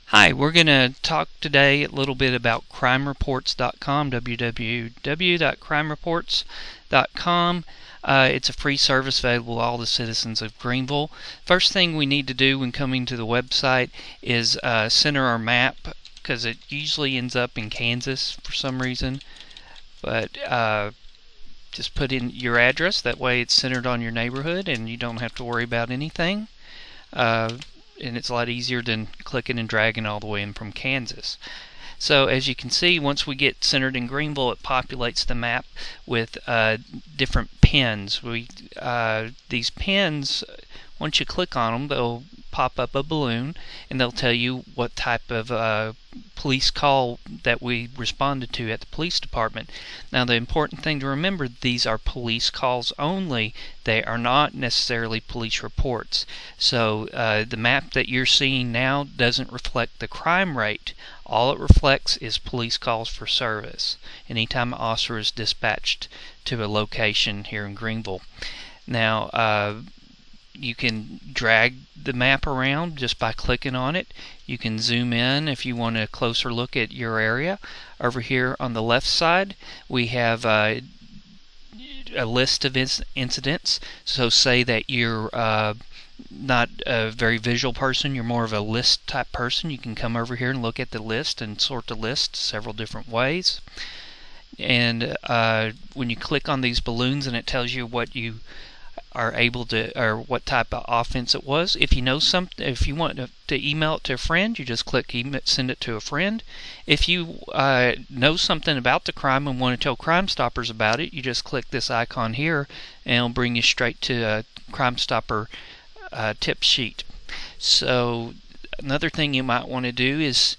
Hi, we're going to talk today a little bit about crimereports.com, www.crimereports.com. It's a free service available to all the citizens of Greenville. First thing we need to do when coming to the website is center our map, because it usually ends up in Kansas for some reason. But just put in your address, that way it's centered on your neighborhood and you don't have to worry about anything. And it's a lot easier than clicking and dragging all the way in from Kansas. So as you can see, once we get centered in Greenville, it populates the map with different pins. These pins, once you click on them, they'll pop up a balloon and they'll tell you what type of police call that we responded to at the police department. Now the important thing to remember, these are police calls only. They are not necessarily police reports. So the map that you're seeing now doesn't reflect the crime rate. All it reflects is police calls for service anytime an officer is dispatched to a location here in Greenville. Now you can drag the map around just by clicking on it. You can zoom in if you want a closer look at your area. Over here on the left side we have a list of incidents. So say that you're not a very visual person, you're more of a list type person, you can come over here and look at the list and sort the list several different ways. And when you click on these balloons, and it tells you what you are able to, or what type of offense it was. If you know something, if you want to email it to a friend, you just click email, send it to a friend. If you know something about the crime and want to tell Crime Stoppers about it, you just click this icon here and it'll bring you straight to a Crime Stopper tip sheet. So another thing you might want to do is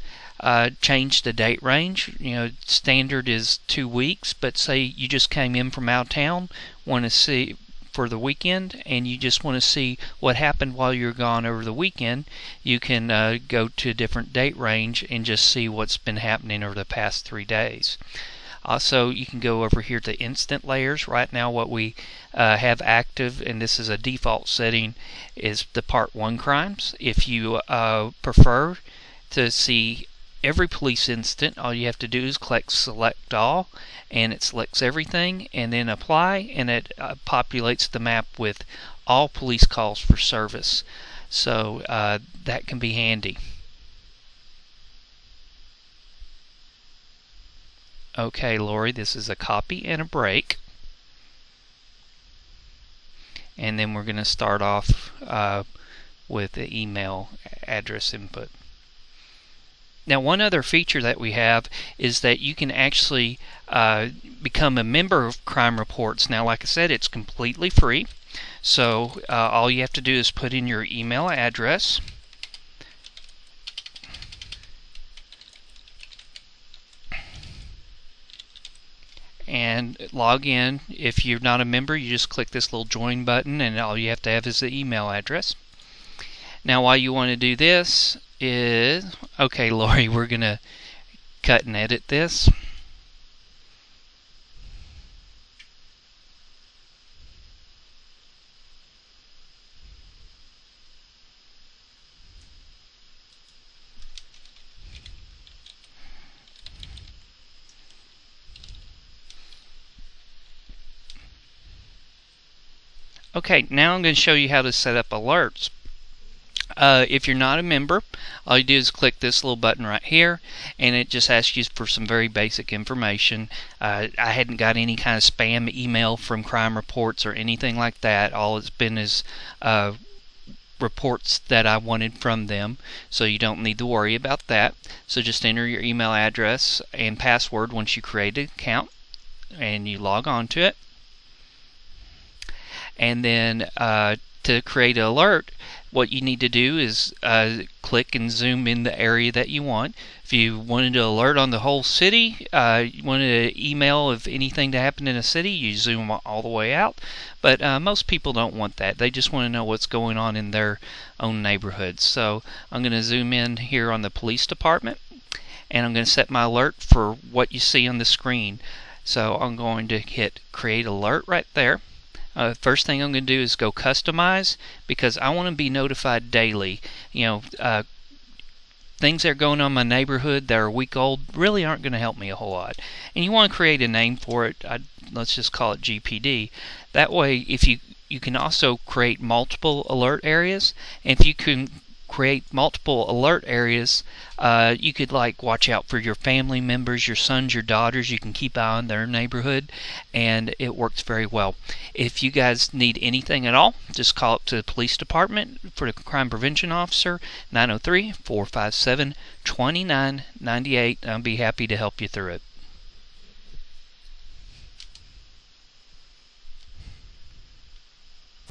change the date range. Standard is 2 weeks, but say you just came in from out of town, want to see for the weekend, and you just want to see what happened while you're gone over the weekend, you can go to a different date range and just see what's been happening over the past 3 days. Also, you can go over here to instant layers. Right now what we have active, and this is a default setting, is the Part 1 crimes. If you prefer to see every police incident, all you have to do is click select all, and it selects everything, and then apply, and it populates the map with all police calls for service. So that can be handy. Okay, Lori, this is a copy and a break, and then we're going to start off with the email address input. Now, one other feature that we have is that you can actually become a member of Crime Reports. Now, like I said, it's completely free. So all you have to do is put in your email address. And log in. If you're not a member, you just click this little join button, and all you have to have is the email address. Now, why you want to do this is, okay, Lori, we're going to cut and edit this. Okay, now I'm going to show you how to set up alerts. If you're not a member, all you do is click this little button right here, and it just asks you for some very basic information. I hadn't got any kind of spam email from Crime Reports or anything like that. All it's been is reports that I wanted from them, so you don't need to worry about that. So just enter your email address and password once you create an account and you log on to it. And then to create an alert, what you need to do is click and zoom in the area that you want. If you wanted to alert on the whole city, you wanted to email if anything to happen in a city, you zoom all the way out. But most people don't want that. They just want to know what's going on in their own neighborhoods. So I'm going to zoom in here on the police department, and I'm going to set my alert for what you see on the screen. So I'm going to hit create alert right there. First thing I'm going to do is go customize, because I want to be notified daily. things that are going on in my neighborhood that are a week old really aren't going to help me a whole lot. And you want to create a name for it. Let's just call it GPD. That way, if you can also create multiple alert areas, and if you can create multiple alert areas, you could like watch out for your family members, your sons, your daughters. You can keep eye on their neighborhood, and it works very well. If you guys need anything at all, just call up to the police department for the crime prevention officer, 903-457-2998. I'll be happy to help you through it.